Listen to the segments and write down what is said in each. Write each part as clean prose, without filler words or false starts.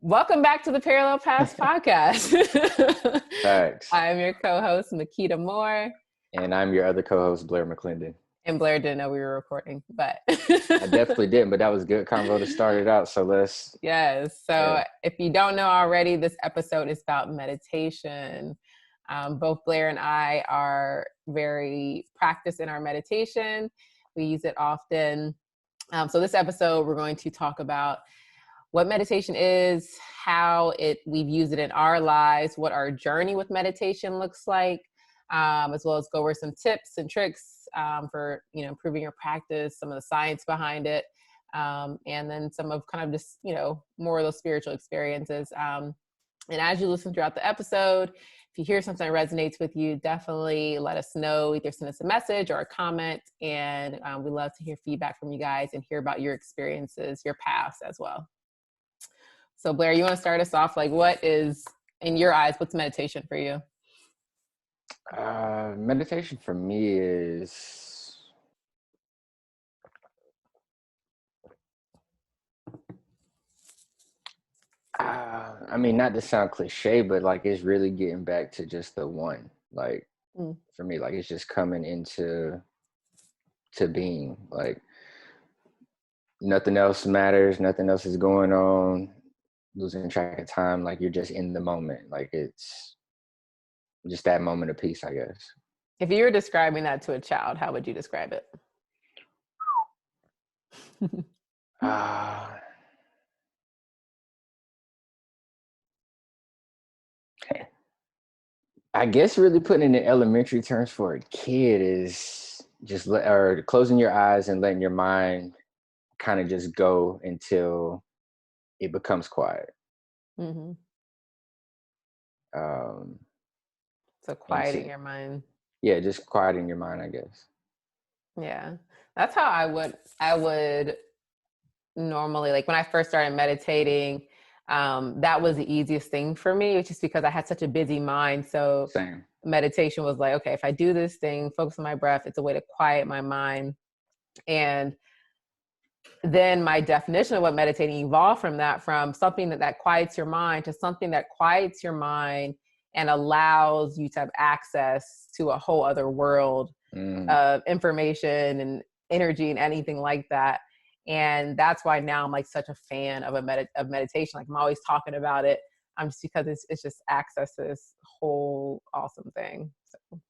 Welcome back to the Parallel Paths podcast. Facts. I'm your co-host, Makeda Moore. And I'm your other co-host, Blair McClendon. And Blair didn't know we were recording, but I definitely didn't, but that was good convo to start it out. So let's. Yes. So if you don't know already, this episode is about meditation. Both Blair and I are very practiced in our meditation. We use it often. So this episode, we're going to talk about what meditation is, how we've used it in our lives, what our journey with meditation looks like, as well as go over some tips and tricks for improving your practice, some of the science behind it, and then some of kind of just more of those spiritual experiences. And as you listen throughout the episode, if you hear something that resonates with you, definitely let us know. Either send us a message or a comment, and we love to hear feedback from you guys and hear about your experiences, your paths as well. So Blair, you want to start us off? Like, what is, in your eyes, what's meditation for you? Meditation for me is, not to sound cliche, but like it's really getting back to just the one. Like for me, like it's just coming into being. Like nothing else matters, nothing else is going on. Losing track of time, like you're just in the moment. Like it's just that moment of peace, I guess. If you were describing that to a child, how would you describe it? I guess really putting it in elementary terms for a kid is just closing your eyes and letting your mind kind of just go until it becomes quiet. Mm-hmm. So quieting your mind. Yeah, just quieting your mind, I guess. Yeah, that's how I would normally, like when I first started meditating, that was the easiest thing for me, just because I had such a busy mind. So Same. Meditation was like, okay, if I do this thing, focus on my breath, it's a way to quiet my mind. And then my definition of what meditating evolved from something that quiets your mind to something that quiets your mind and allows you to have access to a whole other world of information and energy and anything like that. And that's why now I'm like such a fan of of meditation. Like I'm always talking about it. Just because it's just access to this whole awesome thing. So.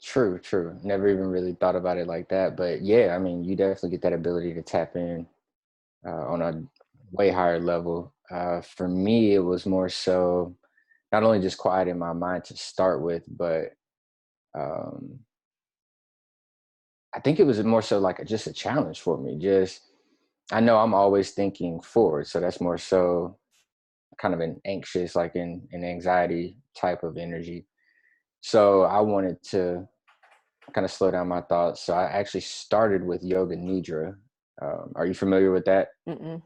True. Never even really thought about it like that. But yeah, I mean, you definitely get that ability to tap in on a way higher level. For me, it was more so not only just quieting my mind to start with, but I think it was more so like just a challenge for me. I know I'm always thinking forward. So that's more so kind of an anxious, like an anxiety type of energy. So I wanted to kind of slow down my thoughts. So I actually started with yoga nidra. Are you familiar with that? Mm-mm.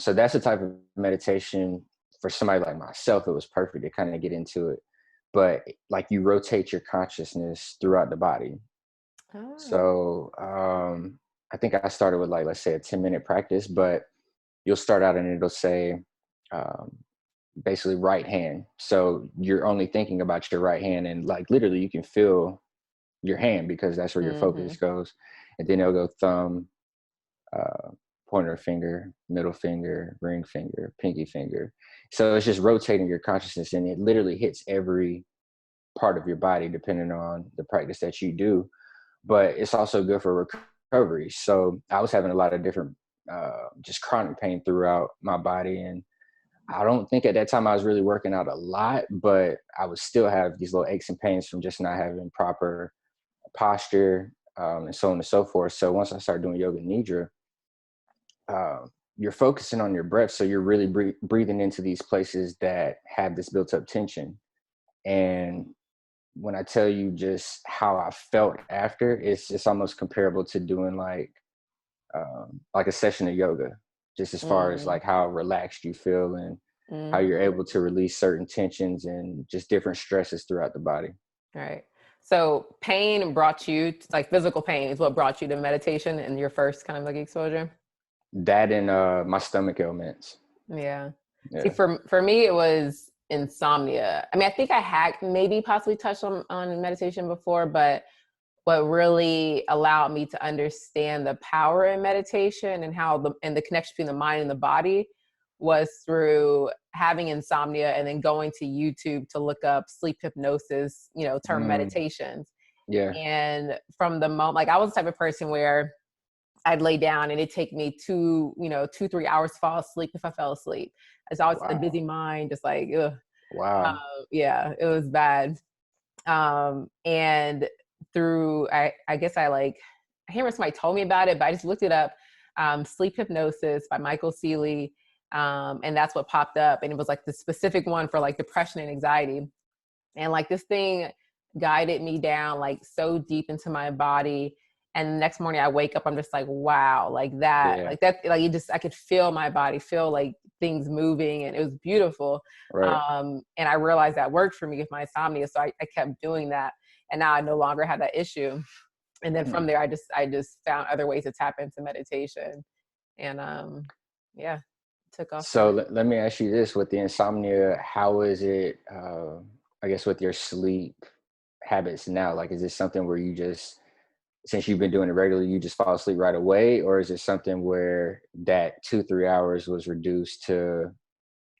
So that's a type of meditation for somebody like myself. It was perfect to kind of get into it, but like you rotate your consciousness throughout the body. Oh. So I think I started with like, let's say a 10-minute practice, but you'll start out and it'll say basically right hand. So you're only thinking about your right hand, and like literally you can feel your hand because that's where your focus goes. And then it'll go thumb, pointer finger, middle finger, ring finger, pinky finger. So it's just rotating your consciousness, and it literally hits every part of your body depending on the practice that you do. But it's also good for recovery. So I was having a lot of different just chronic pain throughout my body, and I don't think at that time I was really working out a lot, but I would still have these little aches and pains from just not having proper posture, and so on and so forth. So once I started doing yoga nidra, you're focusing on your breath. So you're really breathing into these places that have this built up tension. And when I tell you just how I felt after, it's almost comparable to doing like a session of yoga, just as far as like how relaxed you feel and how you're able to release certain tensions and just different stresses throughout the body. Right. So pain brought you, like physical pain is what brought you to meditation and your first kind of like exposure? That and my stomach ailments. Yeah. See, Yeah. for me, it was insomnia. I mean, I think I had maybe possibly touched on meditation before, but what really allowed me to understand the power in meditation and how the connection between the mind and the body was through having insomnia and then going to YouTube to look up sleep hypnosis, term Mm, meditations. yeah. And from the moment, like I was the type of person where I'd lay down and it'd take me 3 hours to fall asleep if I fell asleep. It's always a busy Wow. mind, just like, ugh. Wow. Yeah, it was bad. And through, I guess I can't remember if somebody told me about it, but I just looked it up. Sleep Hypnosis by Michael Seeley. And that's what popped up. And it was like the specific one for like depression and anxiety. And like this thing guided me down like so deep into my body. And the next morning I wake up, I'm just like, wow, Yeah. like I could feel my body, feel like things moving, and it was beautiful. Right. And I realized that worked for me with my insomnia. So I kept doing that. And now I no longer have that issue. And then from Hmm. there, I just found other ways to tap into meditation. And yeah, took off from So there. let me ask you this: with the insomnia, how is it? I guess with your sleep habits now, like, is it something where you just, since you've been doing it regularly, you just fall asleep right away, or is it something where that 2, 3 hours was reduced to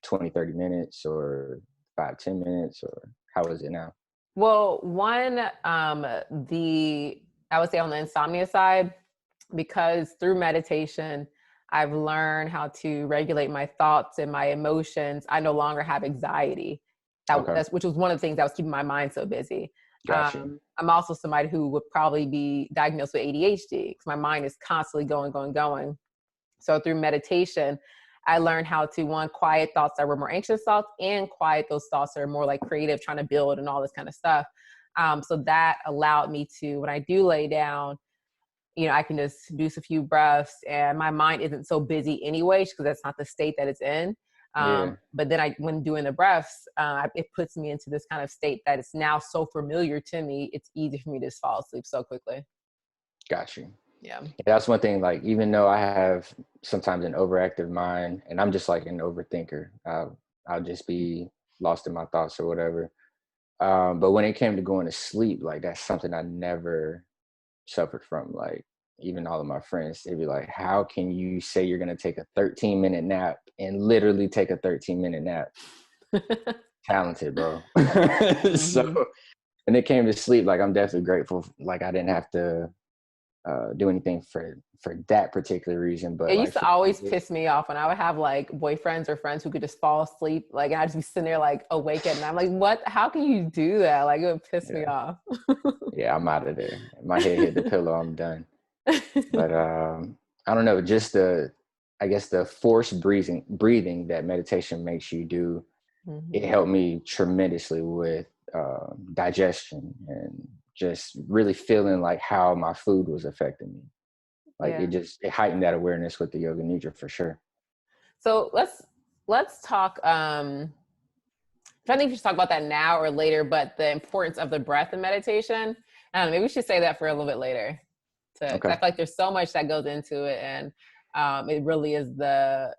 20, 30 minutes, or 5, 10 minutes, or how is it now? Well, I would say on the insomnia side, because through meditation, I've learned how to regulate my thoughts and my emotions. I no longer have anxiety. Okay, Which was one of the things that was keeping my mind so busy. got you. I'm also somebody who would probably be diagnosed with ADHD because my mind is constantly going, going, going. So through meditation, I learned how to one, quiet thoughts that were more anxious thoughts and quiet those thoughts that are more like creative, trying to build and all this kind of stuff. So that allowed me to, when I do lay down, I can just do a few breaths and my mind isn't so busy anyway, because that's not the state that it's in. Yeah, But then when doing the breaths, it puts me into this kind of state that it's now so familiar to me. It's easy for me to just fall asleep so quickly. got you. Yeah. That's one thing. Like, even though I have sometimes an overactive mind, and I'm just like an overthinker, I'll just be lost in my thoughts or whatever. But when it came to going to sleep, like, that's something I never suffered from. Like, even all of my friends, they'd be like, how can you say you're going to take a 13-minute nap and literally take a 13-minute nap? Talented, bro. So Hmm. when it came to sleep, like, I'm definitely grateful. Like, I didn't have to do anything for that particular reason, but It like used to for always just, piss me off when I would have like boyfriends or friends who could just fall asleep. Like, and I'd just be sitting there like awake at night. I'm like, what? How can you do that? Like, it would piss me yeah, off. yeah, I'm out of there. My head hit the pillow, I'm done. But I don't know, just I guess the forced breathing that meditation makes you do, it Hmm. helped me tremendously with digestion and just really feeling like how my food was affecting me. Like, Yeah. it heightened that awareness with the yoga nidra for sure. So let's talk. I think we should talk about that now or later, but the importance of the breath in meditation. Maybe we should say that for a little bit later. I feel Okay. like there's so much that goes into it, and it really is the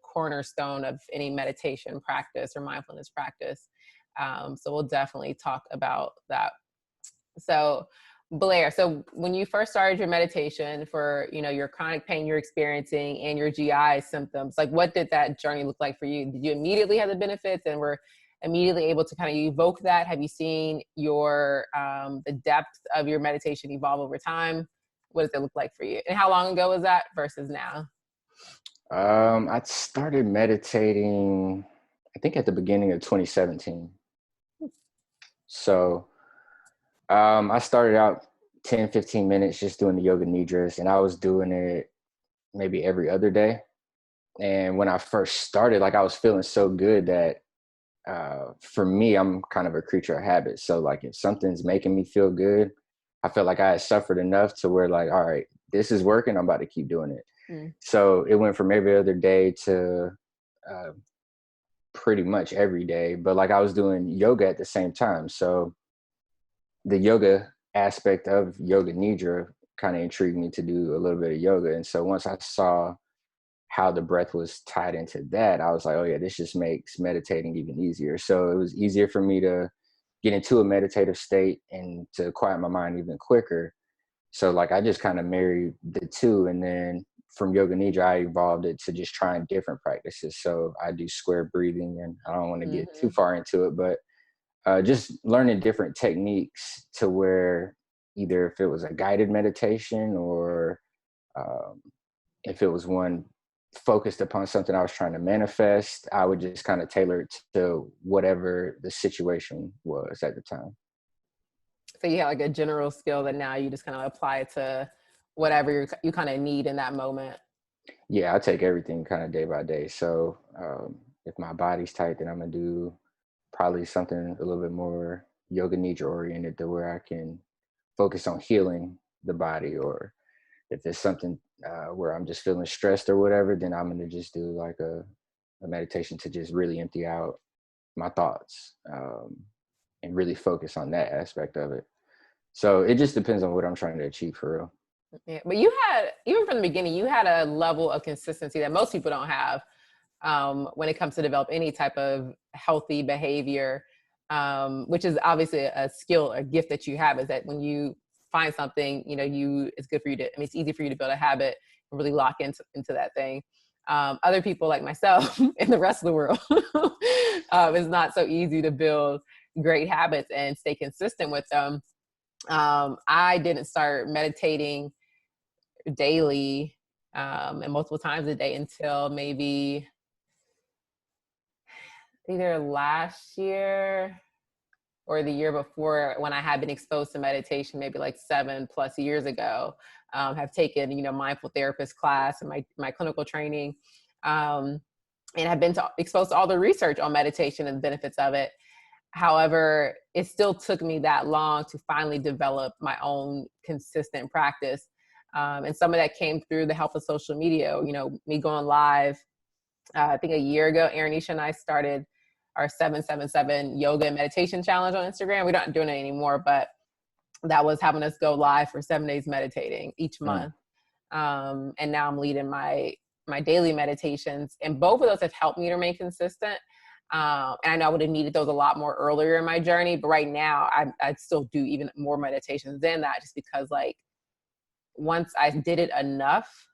cornerstone of any meditation practice or mindfulness practice. So we'll definitely talk about that. So Blair, so when you first started your meditation for your chronic pain you're experiencing and your GI symptoms, like what did that journey look like for you? Did you immediately have the benefits and were immediately able to kind of evoke that? Have you seen your the depth of your meditation evolve over time? What does it look like for you? And how long ago was that versus now? I started meditating, I think, at the beginning of 2017. So I started out 10, 15 minutes just doing the yoga nidras, and I was doing it maybe every other day. And when I first started, like, I was feeling so good that for me, I'm kind of a creature of habit. So, like, if something's making me feel good, I felt like I had suffered enough to where, like, all right, this is working, I'm about to keep doing it. Mm. So it went from every other day to uh, pretty much every day. But like, I was doing yoga at the same time. So the yoga aspect of yoga nidra kind of intrigued me to do a little bit of yoga. And so once I saw how the breath was tied into that, I was like, oh yeah, this just makes meditating even easier. So it was easier for me to get into a meditative state and to quiet my mind even quicker. So like I just kind of married the two, and then from Yoga Nidra, I evolved it to just trying different practices. So I do square breathing, and I don't want to get too far into it, but just learning different techniques to where either if it was a guided meditation or um, if it was one focused upon something I was trying to manifest, I would just kind of tailor it to whatever the situation was at the time. So you have like a general skill that now you just kind of apply it to whatever you kind of need in that moment. Yeah, I take everything kind of day by day. So if my body's tight, then I'm gonna do probably something a little bit more yoga nidra oriented, to where I can focus on healing the body. Or if it's something where I'm just feeling stressed or whatever, then I'm gonna just do like a meditation to just really empty out my thoughts, and really focus on that aspect of it. So it just depends on what I'm trying to achieve for real. Yeah, but you had, even from the beginning, you had a level of consistency that most people don't have when it comes to develop any type of healthy behavior, which is obviously a skill, a gift that you have, is that when you find something, it's good for you to, I mean, it's easy for you to build a habit and really lock into that thing. Other people like myself and the rest of the world, it's not so easy to build great habits and stay consistent with them. I didn't start meditating daily and multiple times a day until maybe either last year or the year before, when I had been exposed to meditation, maybe like 7+ years ago. Have taken, mindful therapist class and my clinical training, and have been exposed to all the research on meditation and the benefits of it. However, it still took me that long to finally develop my own consistent practice. And some of that came through the help of social media, me going live. I think a year ago, Aranisha and I started our 777 yoga and meditation challenge on Instagram. We're not doing it anymore, but that was having us go live for 7 days meditating each month. And now I'm leading my daily meditations, and both of those have helped me to remain consistent. And I know I would have needed those a lot more earlier in my journey, but right now I still do even more meditations than that, just because like once I did it enough,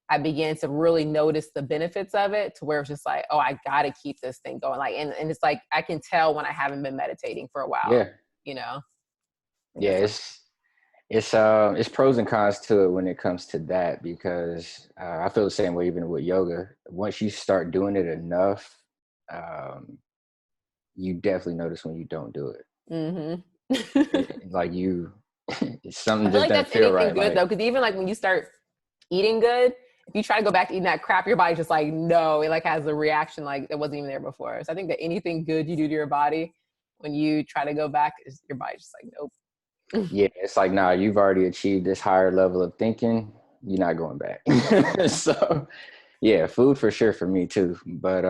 I began to really notice the benefits of it, to where it's just like, oh, I got to keep this thing going. Like, and it's like, I can tell when I haven't been meditating for a while, Yeah. Yeah. It's pros and cons to it when it comes to that, because I feel the same way even with yoga. Once you start doing it enough, you definitely notice when you don't do it. Like something I feel just like doesn't that's feel anything right. good though, because even like when you start eating good, if you try to go back to eating that crap, your body's just like, no, it like has a reaction like it wasn't even there before. So I think that anything good you do to your body, when you try to go back, your body's just like, nope. Yeah, it's like, nah, you've already achieved this higher level of thinking. You're not going back. So yeah, food for sure for me too. But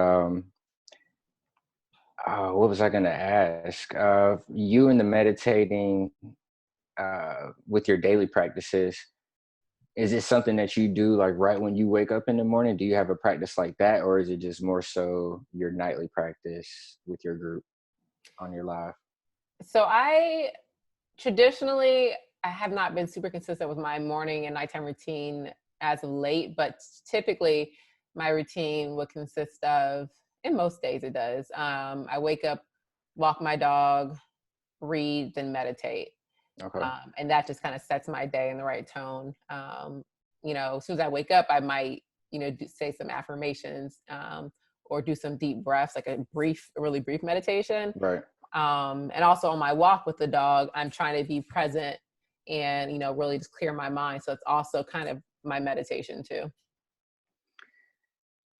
what was I gonna ask? You and the meditating with your daily practices, is it something that you do like right when you wake up in the morning? Do you have a practice like that, or is it just more so your nightly practice with your group on your live? So traditionally, I have not been super consistent with my morning and nighttime routine as of late, but typically my routine would consist of, in most days it does, I wake up, walk my dog, read, then meditate. Okay. And that just kind of sets my day in the right tone. As soon as I wake up, I might, say some affirmations, or do some deep breaths, like a really brief meditation. Right. And also on my walk with the dog, I'm trying to be present and, really just clear my mind. So it's also kind of my meditation too.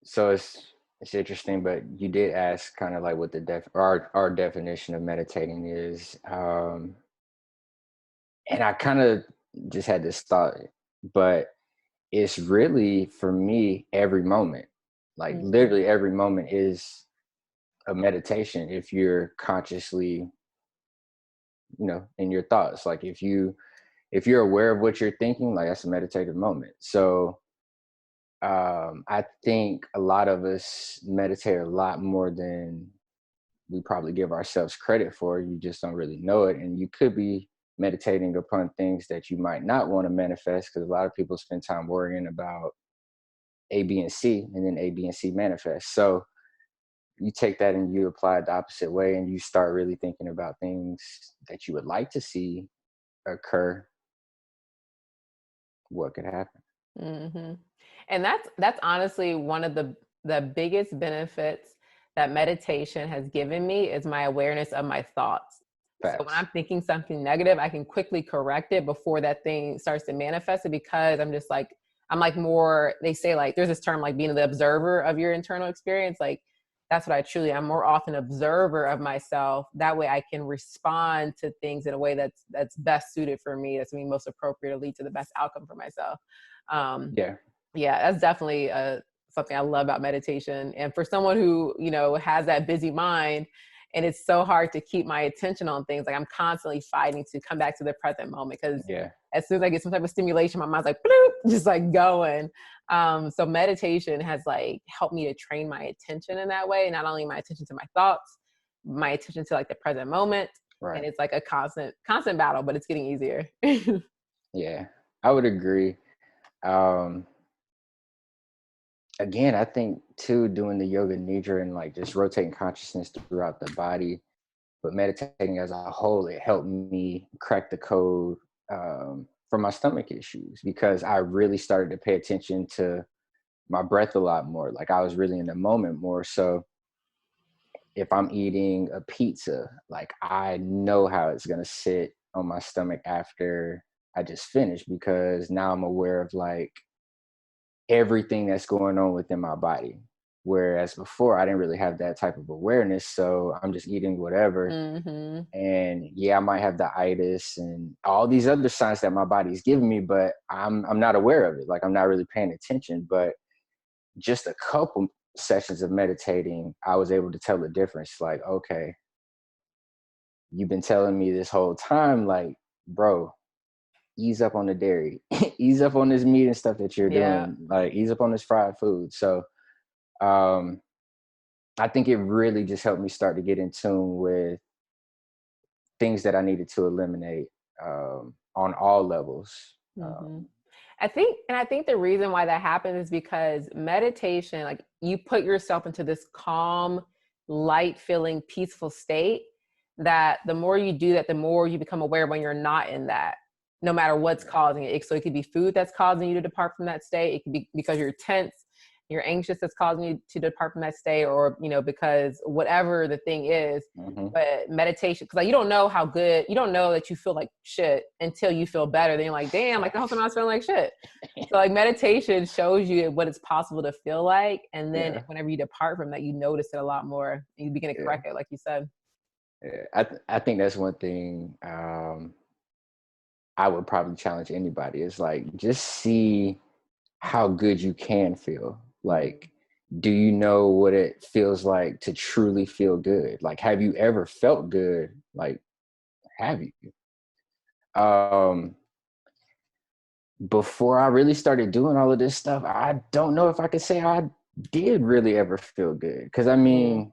So it's interesting, but you did ask kind of like what our definition of meditating is, and I kind of just had this thought, but it's really for me every moment, like literally every moment is a meditation if you're consciously, in your thoughts. Like if you're aware of what you're thinking, like that's a meditative moment. So I think a lot of us meditate a lot more than we probably give ourselves credit for. You just don't really know it. And you could be meditating upon things that you might not want to manifest, because a lot of people spend time worrying about A, B, and C, and then A, B, and C manifest. So you take that and you apply it the opposite way, and you start really thinking about things that you would like to see occur. What could happen? hmm And that's honestly one of the biggest benefits that meditation has given me is my awareness of my thoughts. So when Facts. I'm thinking something negative, I can quickly correct it before that thing starts to manifest it, because I'm like more, they say like there's this term like being the observer of your internal experience. Like that's what I truly, I'm more often observer of myself. That way I can respond to things in a way that's best suited for me, that's going to be most appropriate to lead to the best outcome for myself. Um, Yeah. yeah, that's definitely something I love about meditation. And for someone who, has that busy mind, and it's so hard to keep my attention on things, like I'm constantly fighting to come back to the present moment, because Yeah. as soon as I get some type of stimulation, my mind's like, bloop, just like going. So meditation has like helped me to train my attention in that way. Not only my attention to my thoughts, my attention to like the present moment. And Right. it's like a constant battle, but it's getting easier. Yeah. I would agree. Um, Again, I think too, doing the yoga nidra and like just rotating consciousness throughout the body, but meditating as a whole, it helped me crack the code for my stomach issues, because I really started to pay attention to my breath a lot more. Like I was really in the moment more. So if I'm eating a pizza, like I know how it's gonna sit on my stomach after I just finished, because now I'm aware of like everything that's going on within my body. Whereas before I didn't really have that type of awareness. So I'm just eating whatever. hmm And yeah, I might have the itis and all these other signs that my body's giving me, but I'm not aware of it. Like I'm not really paying attention. But just a couple sessions of meditating, I was able to tell the difference. Like, okay, you've been telling me this whole time, like, bro, ease up on the dairy, ease up on this meat and stuff that you're Yeah. doing, like ease up on this fried food. So um I think it really just helped me start to get in tune with things that I needed to eliminate on all levels. hmm Um, I think the reason why that happens is because meditation, like you put yourself into this calm, light feeling, peaceful state, that the more you do that, the more you become aware when you're not in that, no matter what's yeah, causing it. So it could be food that's causing you to depart from that state. It could be because you're tense, you're anxious, that's causing you to depart from that state, or, because whatever the thing is. hmm But meditation, because like you don't know how good, you don't know that you feel like shit until you feel better. Then you're like, damn, like the whole time I was feeling like shit. So like meditation shows you what it's possible to feel like, and then yeah, whenever you depart from that, you notice it a lot more, and you begin to yeah, correct it, like you said. yeah. I think that's one thing I would probably challenge anybody is like just see how good you can feel. Like, do you know what it feels like to truly feel good? Like, have you ever felt good? Like, have you? Um, Before I really started doing all of this stuff, I don't know if I could say I did really ever feel good. Because I Mm-hmm. mean,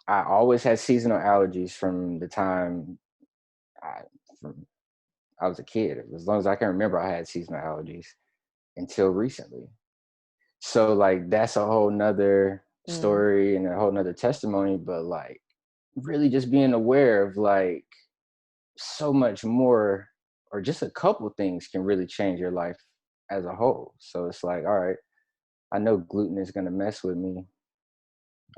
I always had seasonal allergies from the time I, from I was a kid. As long as I can remember, I had seasonal allergies until recently. So like that's a whole nother Mm-hmm. story and a whole nother testimony. But like really just being aware of like so much more, or just a couple things can really change your life as a whole. So it's like, all right, I know gluten is gonna mess with me.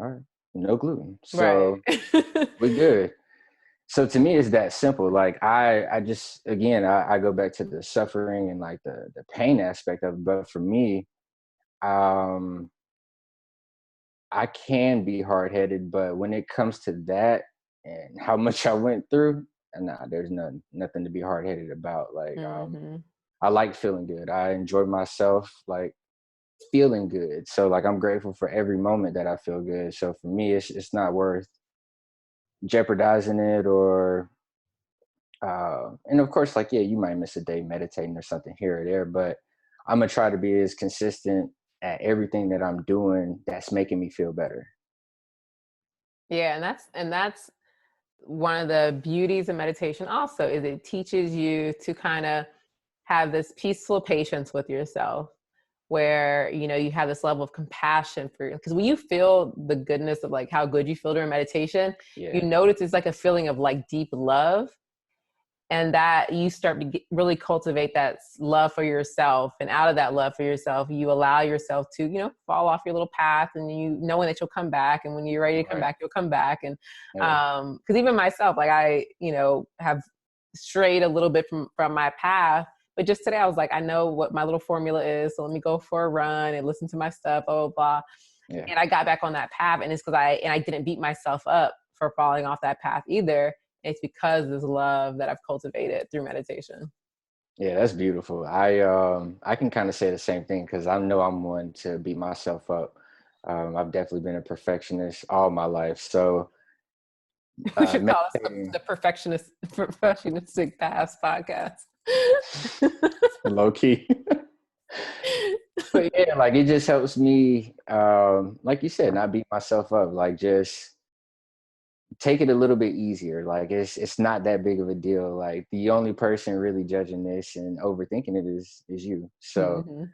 All right, no gluten. Right. So we good. So to me, it's that simple. Like I just again, I go back to the suffering and like the pain aspect of it. But for me, um, I can be hard headed, but when it comes to that and how much I went through, nah, there's nothing to be hard headed about. Like Mm-hmm. I like feeling good. I enjoy myself. Like feeling good. So like I'm grateful for every moment that I feel good. So for me, it's not worth jeopardizing it or and of course like yeah, you might miss a day meditating or something here or there, but I'm gonna try to be as consistent at everything that I'm doing that's making me feel better. Yeah, and that's one of the beauties of meditation also, is it teaches you to kind of have this peaceful patience with yourself, where you have this level of compassion for you, because when you feel the goodness of like how good you feel during meditation, you Yeah. notice it's like a feeling of like deep love, and that you start to really cultivate that love for yourself, and out of that love for yourself you allow yourself to fall off your little path, and knowing that you'll come back, and when you're ready to come Right. back, you'll come back. And Yeah. because even myself, like I have strayed a little bit from my path, but just today I was like, I know what my little formula is, so let me go for a run and listen to my stuff, blah blah blah. Yeah. And I got back on that path, and it's because I didn't beat myself up for falling off that path either. It's because of this love that I've cultivated through meditation. Yeah, that's beautiful. I can kind of say the same thing because I know I'm one to beat myself up. I've definitely been a perfectionist all my life. So We should call us meditating the perfectionistic past podcast. low key. But yeah, like it just helps me, like you said, not beat myself up. Like just take it a little bit easier. Like it's not that big of a deal. Like the only person really judging this and overthinking it is you. So Hmm.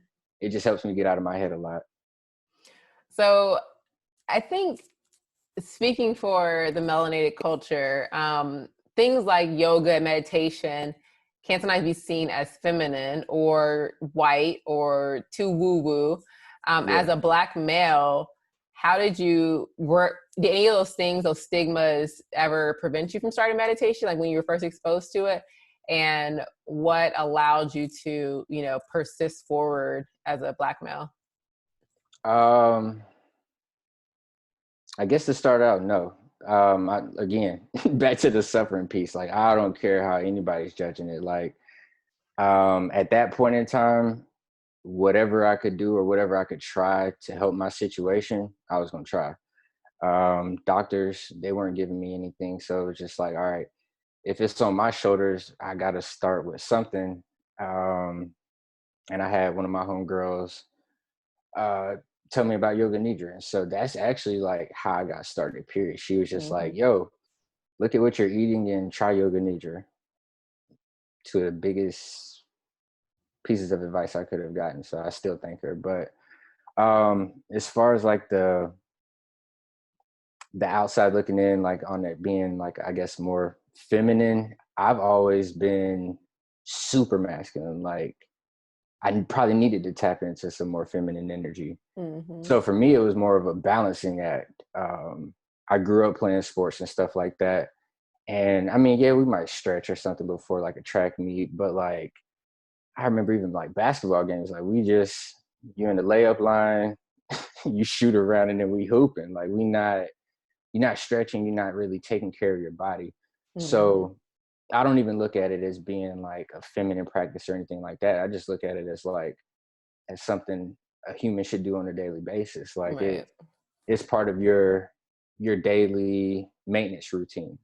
it just helps me get out of my head a lot. So I think, speaking for the melanated culture, things like yoga and meditation can sometimes be seen as feminine or white or too woo woo. As Yeah. a Black male, how did you work? Did any of those things, those stigmas, ever prevent you from starting meditation? Like when you were first exposed to it, and what allowed you to, persist forward as a Black male? Um, I guess to start out, no. Again, back to the suffering piece. Like I don't care how anybody's judging it. Like at that point in time, whatever I could do or whatever I could try to help my situation, I was gonna try. Doctors, they weren't giving me anything, so it was just like, all right, if it's on my shoulders, I gotta start with something. Um, and I had one of my homegirls uh tell me about yoga nidra, and so that's actually like how I got started. Period. She was just Mm-hmm. like, "Yo, look at what you're eating and try yoga nidra." To the biggest pieces of advice I could have gotten. So I still thank her. But as far as like the outside looking in, like on it being like I guess more feminine, I've always been super masculine. Like I probably needed to tap into some more feminine energy. Mm-hmm. So for me, it was more of a balancing act. I grew up playing sports and stuff like that. And I mean, yeah, we might stretch or something before like a track meet, but like I remember even like basketball games, like you're in the layup line, you shoot around and then we hooping. Like you're not stretching, you're not really taking care of your body. Mm-hmm. So I don't even look at it as being like a feminine practice or anything like that. I just look at it as something a human should do on a daily basis. Like Right. it's part of your daily maintenance routine.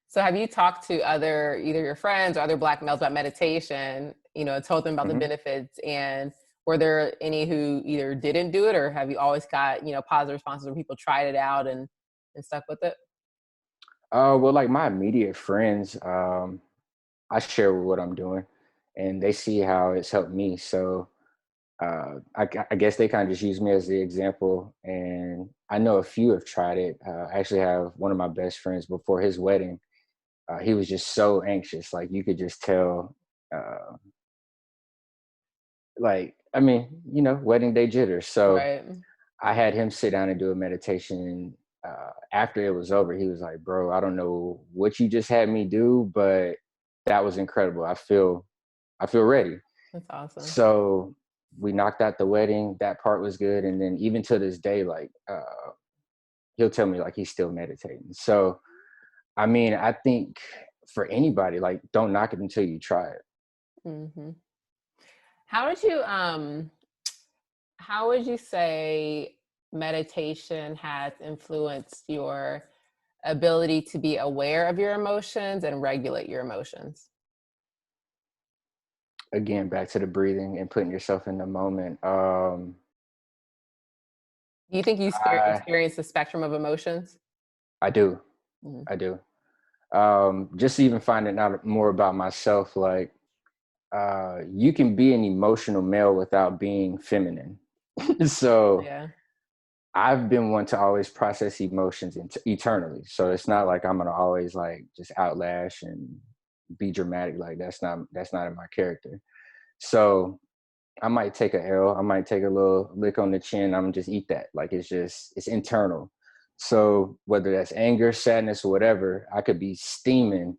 So have you talked to either your friends or other Black males about meditation, told them about the Hmm. benefits, and were there any who either didn't do it, or have you always got, positive responses where people tried it out and stuck with it? Well, like my immediate friends, I share what I'm doing, and they see how it's helped me. So I guess they kind of just use me as the example. And I know a few have tried it. I actually have one of my best friends before his wedding. He was just so anxious, like you could just tell. Uh, like I mean, wedding day jitters. So Right. I had him sit down and do a meditation. And after it was over, he was like, "Bro, I don't know what you just had me do, but that was incredible. I feel ready." That's awesome. So we knocked out the wedding. That part was good. And then even to this day, like he'll tell me like he's still meditating. So I mean, I think for anybody, like don't knock it until you try it. Hmm. How would you how would you say meditation has influenced your ability to be aware of your emotions and regulate your emotions? Again, back to the breathing and putting yourself in the moment. Do you think you I experience the spectrum of emotions? I do. Mhm. I do. Just even finding out more about myself, like you can be an emotional male without being feminine. So Yeah. I've been one to always process emotions eternally. So it's not like I'm gonna always like just outlash and be dramatic. Like that's not in my character. So I might take a L. I might take a little lick on the chin. I'm just eat that. Like it's internal. So whether that's anger, sadness, or whatever, I could be steaming,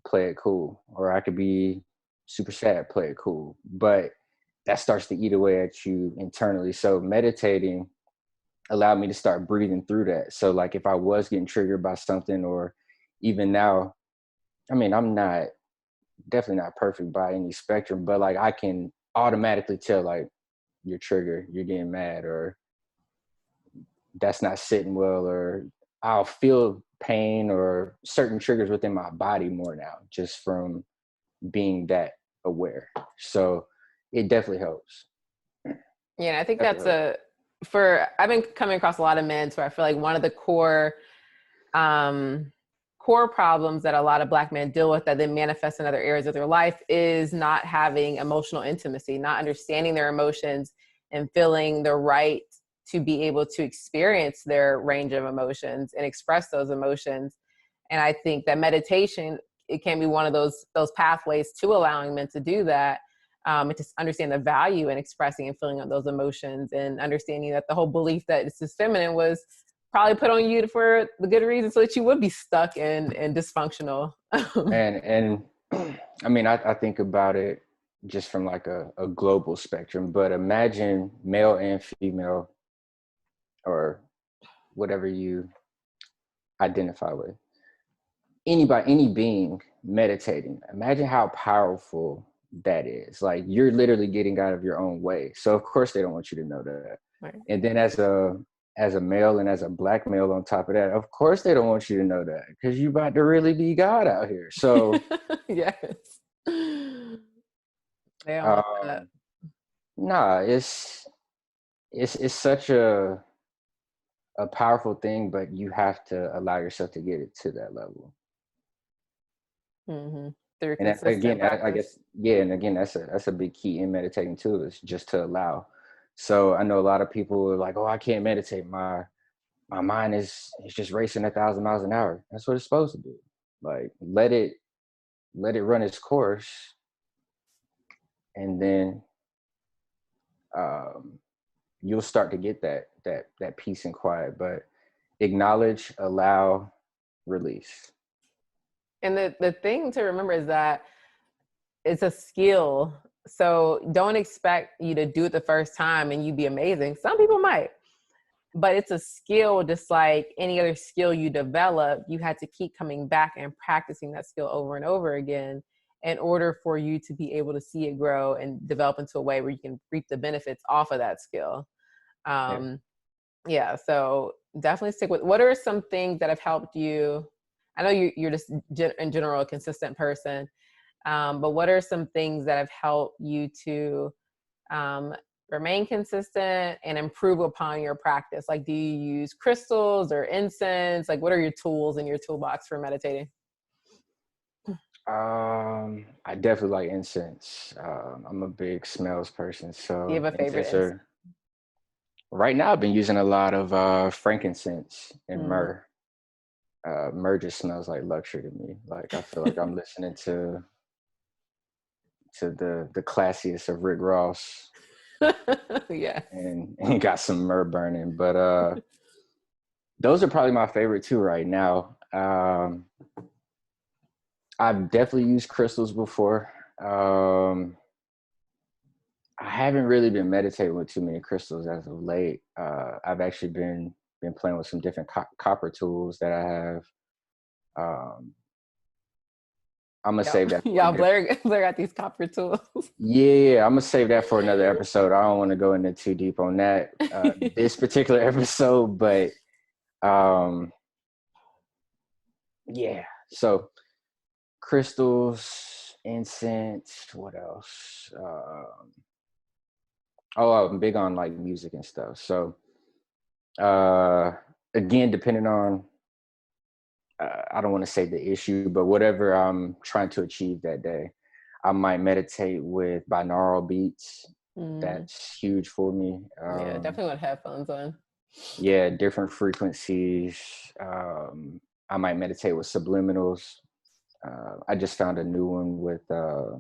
play it cool, or I could be super sad, play it cool. But that starts to eat away at you internally. So meditating allowed me to start breathing through that. So like if I was getting triggered by something, or even now, I mean, I'm not definitely not perfect by any spectrum, but like I can automatically tell like you're triggered, you're getting mad, or that's not sitting well, or I'll feel pain or certain triggers within my body more now just from being that aware. So it definitely helps. Yeah, and I think Definitely that's helps. I've been coming across a lot of men where I feel like one of the um, core problems that a lot of Black men deal with that then manifest in other areas of their life is not having emotional intimacy, not understanding their emotions and feeling the right to be able to experience their range of emotions and express those emotions. And I think that meditation, it can be one of those pathways to allowing men to do that. And to understand the value in expressing and feeling those emotions, and understanding that the whole belief that it's just feminine was probably put on you for the good reason so that you would be stuck and dysfunctional. And I mean, I think about it just from like a global spectrum, but imagine male and female, or whatever you identify with, anybody, any being meditating. Imagine how powerful that is. Like you're literally getting out of your own way. So of course they don't want you to know that. Right. And then as a male and as a Black male on top of that, of course they don't want you to know that, because you about to really be God out here. So Yes. They don't want that. um nah, it's such a powerful thing, but you have to allow yourself to get it to that level. Mm-hmm. Through And consistent again, I practice. guess, yeah, and again, that's a big key in meditating too, is just to allow. So I know a lot of people are like, oh, I can't meditate. My mind is just racing 1,000 miles an hour. That's what it's supposed to do. Like let it run its course, and then um, you'll start to get that peace and quiet. But acknowledge, allow, release. And the thing to remember is that it's a skill. So don't expect you to do it the first time and you be amazing. Some people might, but it's a skill just like any other skill you develop. You had to keep coming back and practicing that skill over and over again in order for you to be able to see it grow and develop into a way where you can reap the benefits off of that skill. Yeah. um yeah, so definitely stick with, what are some things that have helped you? I know you're just in general a consistent person, but what are some things that have helped you to um, remain consistent and improve upon your practice? Like, do you use crystals or incense? Like, what are your tools in your toolbox for meditating? I definitely like incense. I'm a big smells person, Do you so have a favorite incense incense? are right now. I've been using a lot of frankincense and Mm. myrrh. Myrrh just smells like luxury to me. Like I feel like I'm listening to the classiest of Rick Ross, Yes. and got some myrrh burning. But those are probably my favorite too right now. I've definitely used crystals before. I haven't really been meditating with too many crystals as of late. I've actually been playing with some different copper tools that I have. Um, I'm gonna Y'all, save that for a y'all different. Blair got these copper tools. Yeah, I'm gonna save that for another episode. I don't want to go into too deep on that this particular episode, but um, yeah. So crystals, incense. What else? Oh, I'm big on like music and stuff. So Again, depending on, I don't want to say the issue, but whatever I'm trying to achieve that day, I might meditate with binaural beats. That's huge for me. Yeah, definitely with headphones on. Yeah, different frequencies. I might meditate with subliminals. I just found a new one with, I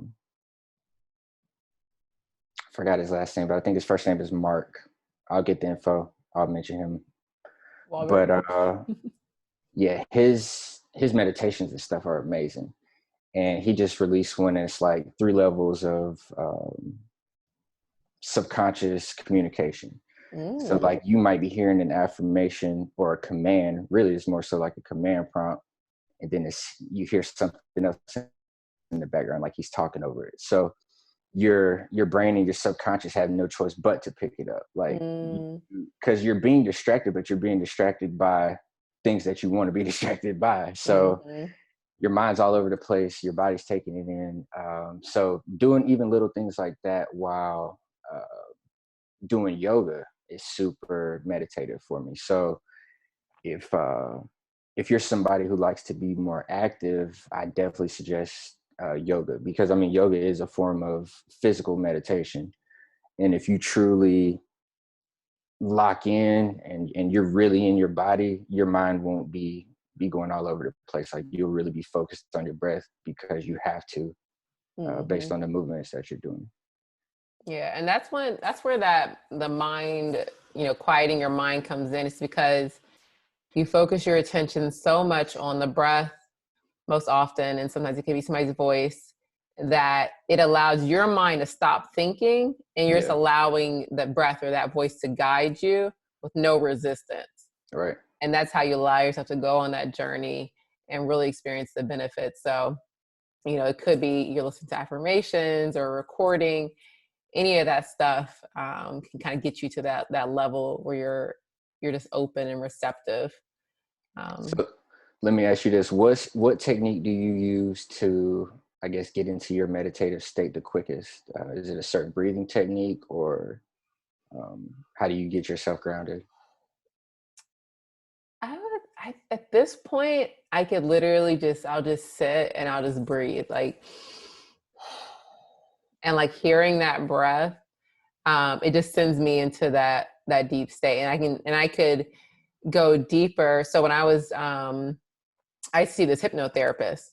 forgot his last name, but I think his first name is Mark. I'll get the info. I'll mention him. Wahlberg. But yeah, his meditations and stuff are amazing. And he just released one that's like 3 levels of subconscious communication. So like you might be hearing an affirmation or a command. Really, it's more so like a command prompt, and then you hear something else in the background, like he's talking over it. So your brain and your subconscious have no choice but to pick it up, like because you're being distracted, but you're being distracted by things that you want to be distracted by. So your mind's all over the place, your body's taking it in. So doing even little things like that while doing yoga is super meditative for me. So if you're somebody who likes to be more active, I definitely suggest yoga, because I mean, yoga is a form of physical meditation. And if you truly lock in and you're really in your body, your mind won't be going all over the place. Like you'll really be focused on your breath because you have to, based on the movements that you're doing. Yeah, and that's where the mind, quieting your mind comes in. It's because you focus your attention so much on the breath most often, and sometimes it can be somebody's voice, that it allows your mind to stop thinking, and you're just allowing the breath or that voice to guide you with no resistance. Right. And that's how you allow yourself to go on that journey and really experience the benefits. So, it could be you're listening to affirmations or recording. Any of that stuff can kind of get you to that level where you're just open and receptive. So let me ask you this: what technique do you use to, I guess, get into your meditative state the quickest? Is it a certain breathing technique, or how do you get yourself grounded? At this point, I could literally I'll just sit and I'll just breathe, and like hearing that breath, it just sends me into that deep state, and I could go deeper. So when I see this hypnotherapist,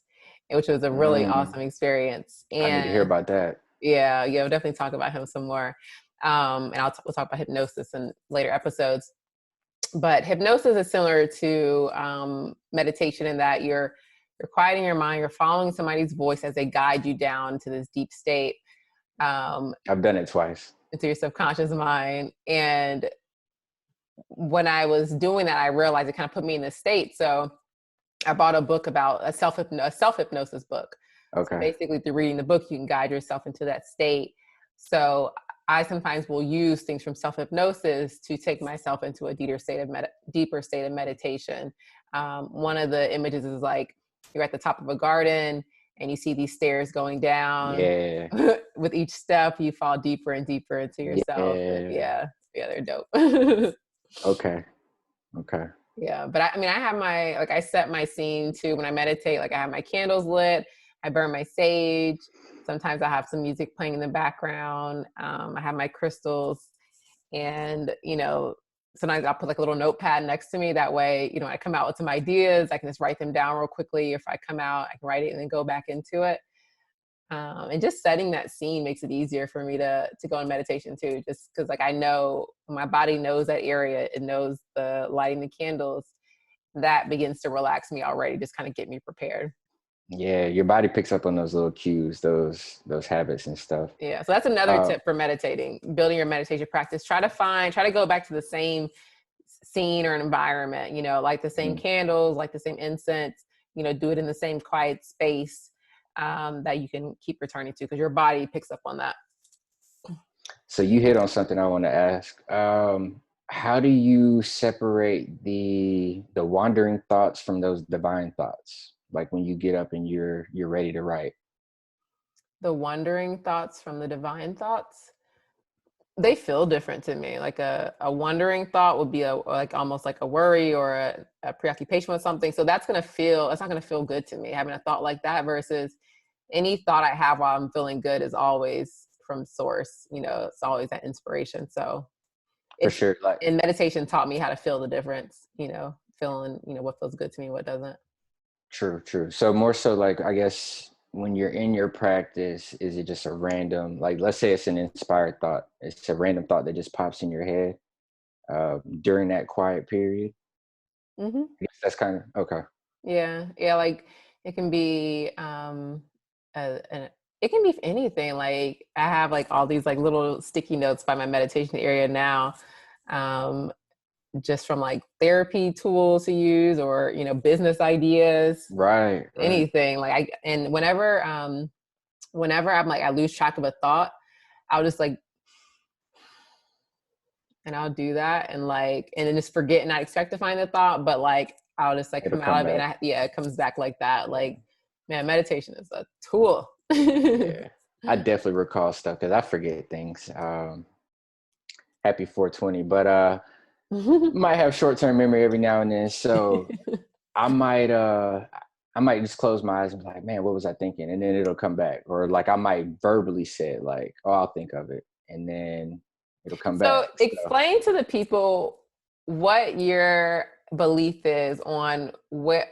which was a really awesome experience. And I need to hear about that. Yeah, we'll definitely talk about him some more. And we'll talk about hypnosis in later episodes. But hypnosis is similar to meditation in that you're quieting your mind, you're following somebody's voice as they guide you down to this deep state. I've done it twice. Into your subconscious mind. And when I was doing that, I realized it kind of put me in this state. So I bought a book about a self-hypnosis book. Okay. So basically, through reading the book, you can guide yourself into that state. So I sometimes will use things from self-hypnosis to take myself into a deeper state of meditation. One of the images is like you're at the top of a garden and you see these stairs going down. Yeah. With each step, you fall deeper and deeper into yourself. Yeah. Yeah, they're dope. Okay. Yeah, but I have I set my scene too when I meditate. Like I have my candles lit, I burn my sage. Sometimes I have some music playing in the background. I have my crystals, and sometimes I'll put like a little notepad next to me. That way, I come out with some ideas, I can just write them down real quickly. If I come out, I can write it and then go back into it. And just setting that scene makes it easier for me to go in meditation too, just because like I know my body knows that area, it knows the lighting the candles, that begins to relax me already, just kind of get me prepared. Yeah, your body picks up on those little cues, those habits and stuff. Yeah, so that's another tip for meditating, building your meditation practice. Try to go back to the same scene or environment, like the same candles, like the same incense, do it in the same quiet space. That you can keep returning to, because your body picks up on that. So you hit on something I want to ask. How do you separate the wandering thoughts from those divine thoughts? Like when you get up and you're ready to write. The wandering thoughts from the divine thoughts? They feel different to me. Like a wondering thought would be like almost like a worry or a preoccupation with something. So it's not gonna feel good to me having a thought like that versus any thought I have while I'm feeling good is always from source. It's always that inspiration. So For it's sure. Like, and meditation taught me how to feel the difference, feeling, what feels good to me, what doesn't. true. So more so like, I guess when you're in your practice, is it just a random, like, let's say it's an inspired thought. It's a random thought that just pops in your head during that quiet period. Mm-hmm. I guess that's kind of okay. Yeah. Like it can be, it can be anything. Like I have like all these like little sticky notes by my meditation area now, um, just from like therapy tools to use or business ideas, Right. anything. And whenever I'm like I lose track of a thought, I'll just like and I'll do that and then just forget and not expect to find the thought, but like I'll just like It'll come out come of it back. and it comes back like that. Like, man, meditation is a tool. Yeah. I definitely recall stuff because I forget things. Happy 420, but might have short-term memory every now and then. So I might just close my eyes and be like, man, what was I thinking? And then it'll come back. Or like I might verbally say it, like, oh, I'll think of it. And then it'll come So back. So explain to the people what your belief is on what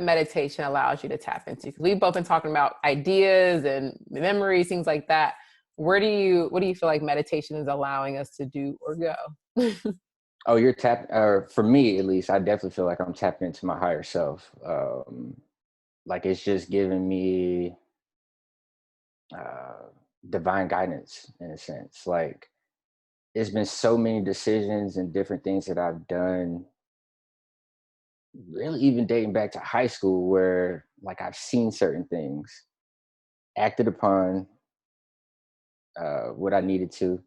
meditation allows you to tap into. Because we've both been talking about ideas and memories, things like that. What do you feel like meditation is allowing us to do or go? oh, you're tapping, or for me at least, I definitely feel like I'm tapping into my higher self. Like it's just giving me uh divine guidance in a sense. Like it's been so many decisions and different things that I've done, really even dating back to high school, where like I've seen certain things, acted upon what I needed to,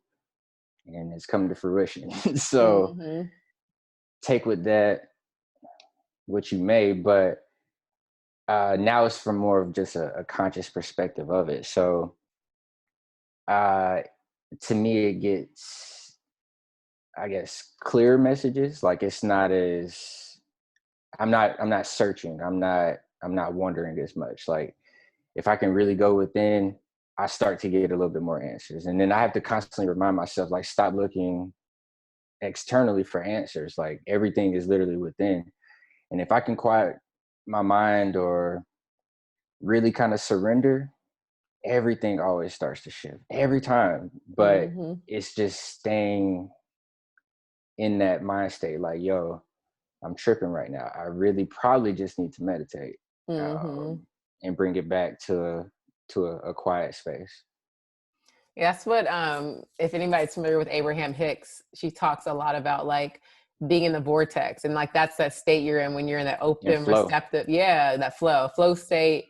and it's come to fruition. So Mm-hmm. take with that what you may, but now it's from more of just a conscious perspective of it. So uh, to me, it gets, I guess, clear messages. Like it's not as I'm not searching. I'm not wondering as much. Like if I can really go within, I start to get a little bit more answers. And then I have to constantly remind myself, like, stop looking externally for answers. Like everything is literally within. And if I can quiet my mind or really kind of surrender, everything always starts to shift every time. But Mm-hmm. it's just staying in that mind state, like, yo, I'm tripping right now. I really probably just need to meditate Mm-hmm. and bring it back to a quiet space. Yeah, that's what if anybody's familiar with Abraham Hicks, she talks a lot about like being in the vortex and like that's that state you're in when you're in that And open, flow. receptive, that flow state.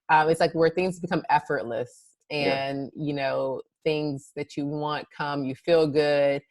It's like where things become effortless Yeah. and things that you want come, you feel good.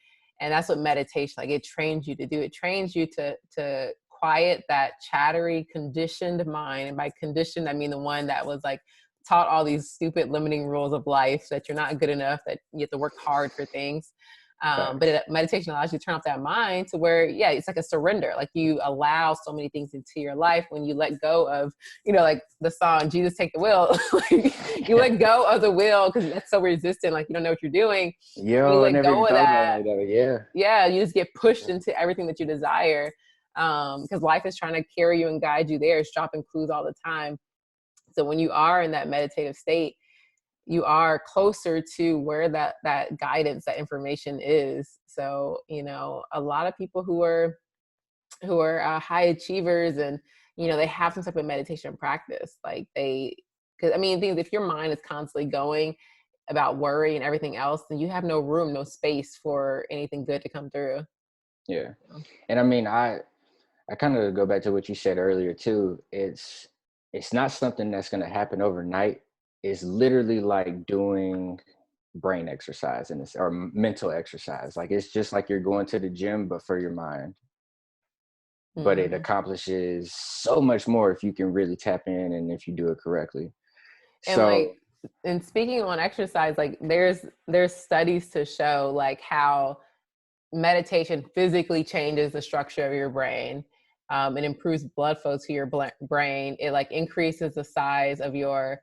And that's what meditation, like it trains you to do. It trains you to quiet that chattery, conditioned mind. And by conditioned, I mean the one that was like taught all these stupid limiting rules of life that you're not good enough, that you have to work hard for things. Facts. Meditation allows you to turn off that mind to where, yeah, it's like a surrender. Like you allow so many things into your life when you let go of, like the song, Jesus Take the Wheel. Like, you let go of the wheel because that's so resistant. Like you don't know what you're doing. You Yo, I let never even go of thought about it that. like that. Yeah. Yeah, you just get pushed into everything that you desire because life is trying to carry you and guide you there. It's dropping clues all the time. So when you are in that meditative state, you are closer to where that guidance, that information is. So, a lot of people who are high achievers and, they have some type of meditation practice. Like because I mean, things, if your mind is constantly going about worry and everything else, then you have no room, no space for anything good to come through. Yeah. And I mean, I kind of go back to what you said earlier too. It's not something that's going to happen overnight. It's literally like doing brain exercise and or mental exercise. Like it's just like you're going to the gym, but for your mind. But it Mm-hmm. accomplishes so much more if you can really tap in and if you do it correctly. And like So And speaking on exercise, like there's studies to show like how meditation physically changes the structure of your brain. It improves blood flow to your brain. It like increases the size of your,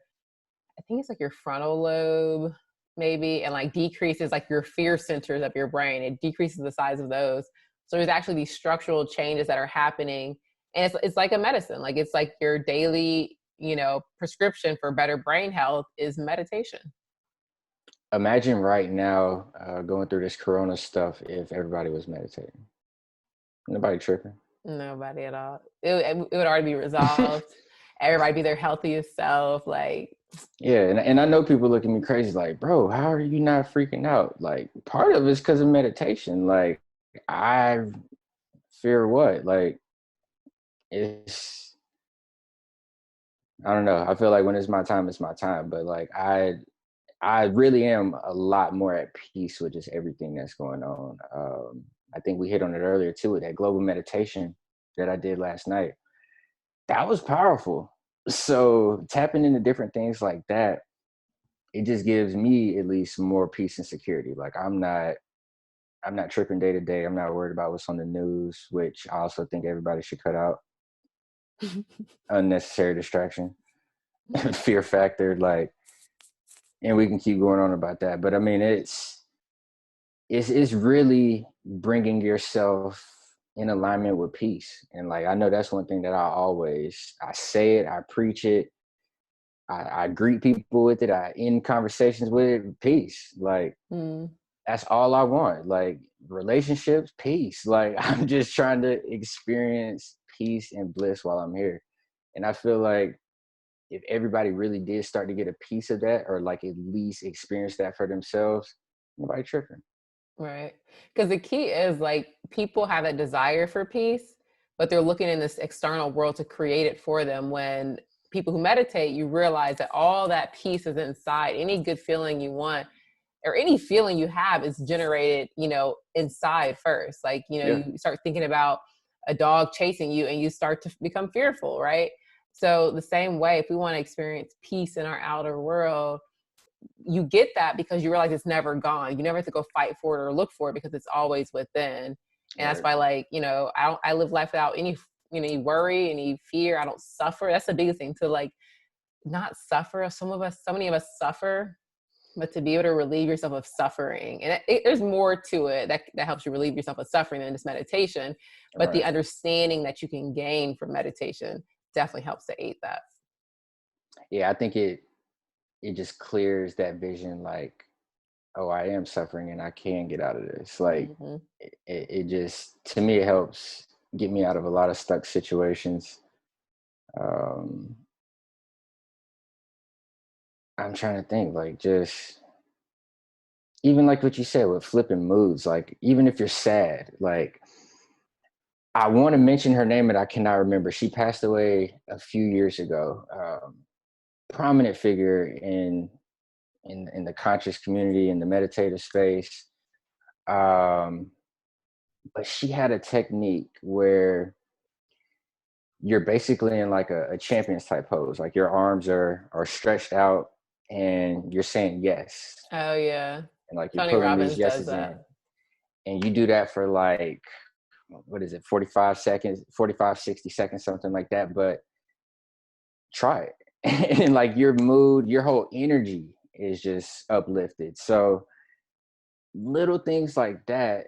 I think it's like your frontal lobe maybe, and like decreases like your fear centers of your brain. It decreases the size of those. So there's actually these structural changes that are happening, and it's like a medicine. Like it's like your daily, prescription for better brain health is meditation. Imagine right now going through this corona stuff if everybody was meditating. Nobody tripping. Nobody at all. It would already be resolved. Everybody be their healthiest self. Like, Yeah, and I know people look at me crazy like, bro, how are you not freaking out? Like, part of it's because of meditation. Like, I fear what? Like, it's, I don't know. I feel like when it's my time, it's my time. But like, I really am a lot more at peace with just everything that's going on. I think we hit on it earlier too, with that global meditation that I did last night. That was powerful. So tapping into different things like that, it just gives me at least more peace and security. Like I'm not tripping day to day. I'm not worried about what's on the news, which I also think everybody should cut out. Unnecessary distraction, fear factor, like, and we can keep going on about that. But I mean, it's really bringing yourself in alignment with peace. And like, I know that's one thing that I say it, I preach it, I greet people with it, I end conversations with it, peace. Like, that's all I want. Like, relationships, peace. Like, I'm just trying to experience peace and bliss while I'm here. And I feel like if everybody really did start to get a piece of that, or like at least experience that for themselves, nobody tripping. right. Because the key is like people have that desire for peace, but they're looking in this external world to create it for them. When people who meditate, you realize that all that peace is inside. Any good feeling you want or any feeling you have is generated, inside first. Like, Yeah. you start thinking about a dog chasing you and you start to become fearful, right? So the same way, if we want to experience peace in our outer world, you get that because you realize it's never gone. You never have to go fight for it or look for it because it's always within. And that's Right. why, like, I live life without any worry, any fear. I don't suffer. That's the biggest thing, to like not suffer. So many of us suffer, but to be able to relieve yourself of suffering, and there's more to it that helps you relieve yourself of suffering than just meditation, but the Right. understanding that you can gain from meditation definitely helps to aid that. Yeah, I think it just clears that vision, like, oh, I am suffering and I can get out of this. Like, Mm-hmm. it just, to me, it helps get me out of a lot of stuck situations. um I'm trying to think, like, just even like what you said with flipping moods, like, even if you're sad, like, I want to mention her name and I cannot remember. She passed away a few years ago. Prominent figure in the conscious community, in the meditative space. um but she had a technique where you're basically in like a champion's type pose, like your arms are stretched out and you're saying yes, Oh yeah, and like you're Tony pulling these Robbins does yeses that. in, and you do that for like, what is it, 45 seconds, 45, 60 seconds, something like that. But try it. And like your mood, your whole energy is just uplifted. So little things like that,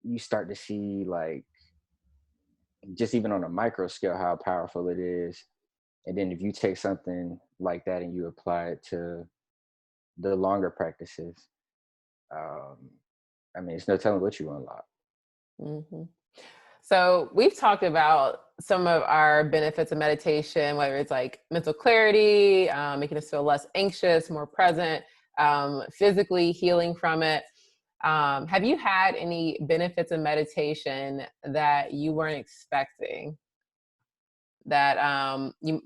you start to see, like, just even on a micro scale, how powerful it is. And then if you take something like that and you apply it to the longer practices, um, I mean, it's no telling what you unlock. Mm-hmm. So we've talked about some of our benefits of meditation, whether it's like mental clarity, making us feel less anxious, more present, physically healing from it. Have you had any benefits of meditation that you weren't expecting, that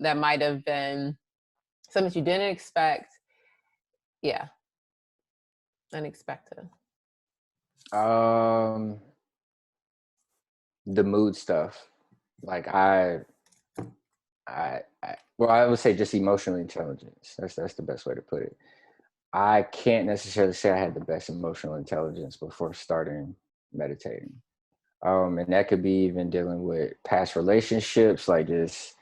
that might have been something you didn't expect? Yeah, unexpected. Um, the mood stuff. Like, Well, I would say just emotional intelligence. That's the best way to put it. I can't necessarily say I had the best emotional intelligence before starting meditating. And that could be even dealing with past relationships, like just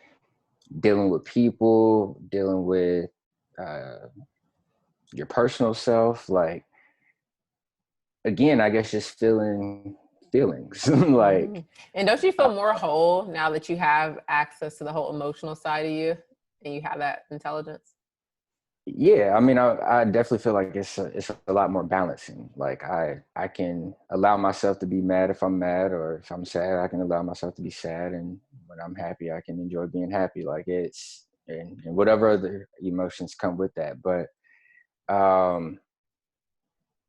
dealing with people, dealing with your personal self. Like, again, I guess just feeling feelings. Like, And don't you feel more whole now that you have access to the whole emotional side of you and you have that intelligence? yeah, I mean, I definitely feel like it's a lot more balancing. Like I can allow myself to be mad if I'm mad, or if I'm sad, I can allow myself to be sad. And when I'm happy, I can enjoy being happy. Like and whatever other emotions come with that. But um,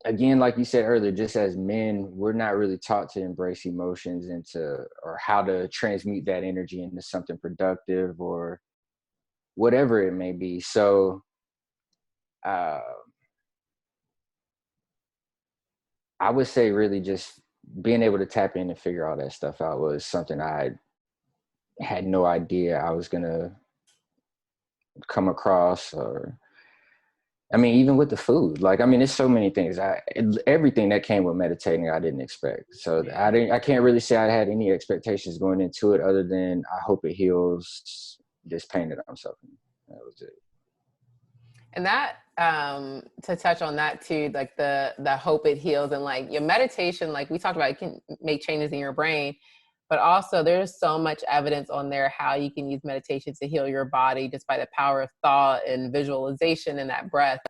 again, like you said earlier, just as men, we're not really taught to embrace emotions or how to transmute that energy into something productive or whatever it may be. So, uh, I would say really just being able to tap in and figure all that stuff out was something I had no idea I was gonna come across. Or I mean, even with the food, like, I mean, there's so many things. Everything that came with meditating, I didn't expect. So I can't really say I had any expectations going into it, other than I hope it heals this pain that I'm suffering. That was it. And that, to touch on that too, like the hope it heals, and like your meditation, like we talked about, it can make changes in your brain, but also there's so much evidence on there how you can use meditation to heal your body just by the power of thought and visualization and that breath.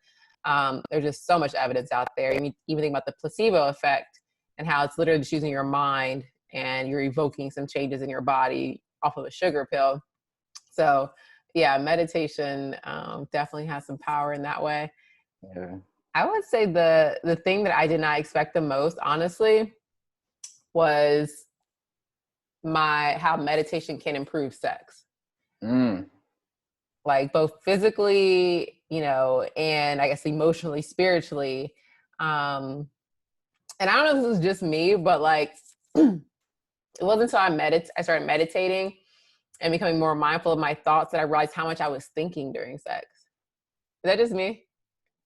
There's just so much evidence out there. I mean, even think about the placebo effect and how it's literally just using your mind and you're evoking some changes in your body off of a sugar pill. So yeah, meditation definitely has some power in that way. Yeah. I would say the thing that I did not expect the most, honestly, was how meditation can improve sex. Mm. Like both physically, and I guess emotionally, spiritually. And I don't know if this is just me, but like it wasn't until I started meditating and becoming more mindful of my thoughts that I realized how much I was thinking during sex. Is that just me?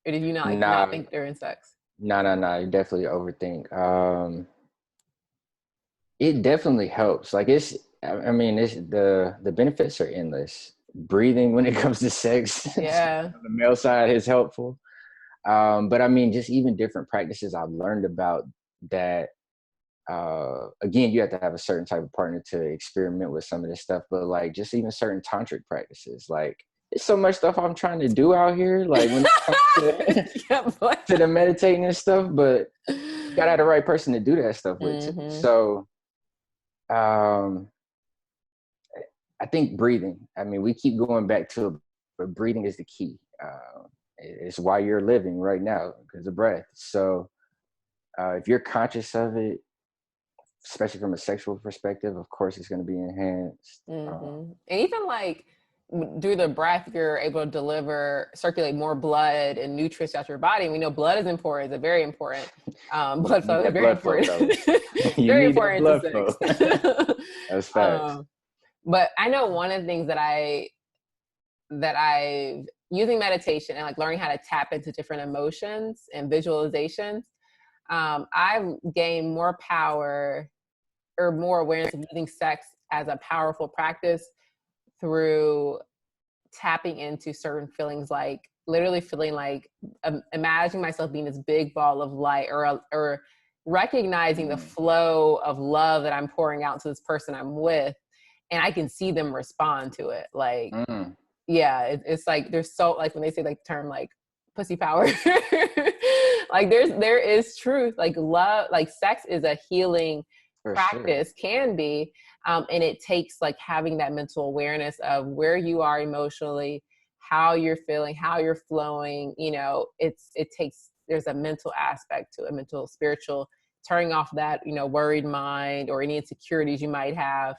Or did you not Nah, think during sex? nah. You definitely overthink. It definitely helps. Like I mean, the benefits are endless. Breathing when it comes to sex, Yeah. on the male side, is helpful. But I mean, just even different practices I've learned about that. Again, you have to have a certain type of partner to experiment with some of this stuff. But like, just even certain tantric practices, like, there's so much stuff I'm trying to do out here. Like when it comes Yeah, to the meditating and stuff, but you gotta have the right person to do that stuff with too. Mm-hmm. So, um, I think breathing. I mean, we keep going back to it, but breathing is the key. It's why you're living right now, because of breath. So if you're conscious of it, especially from a sexual perspective, of course, it's going to be enhanced. Mm-hmm. And even like through the breath, you're able to circulate more blood and nutrients out your body. And we know blood is important. It's very important. Blood You need flow is that very blood flow, important. fellas. You Very need that important to blood flow. sex. That's facts. But I know one of the things that I using meditation and like learning how to tap into different emotions and visualizations, I've gained more power or more awareness of using sex as a powerful practice through tapping into certain feelings, like literally feeling like imagining myself being this big ball of light, or recognizing the flow of love that I'm pouring out to this person I'm with, and I can see them respond to it. Like, yeah, it's like there's so, like when they say like the term like pussy power, like there is truth. Like love, like sex is a healing For practice, sure. can be, and it takes like having that mental awareness of where you are emotionally, how you're feeling, how you're flowing. It takes, there's a mental aspect to it, mental, spiritual, turning off that worried mind or any insecurities you might have,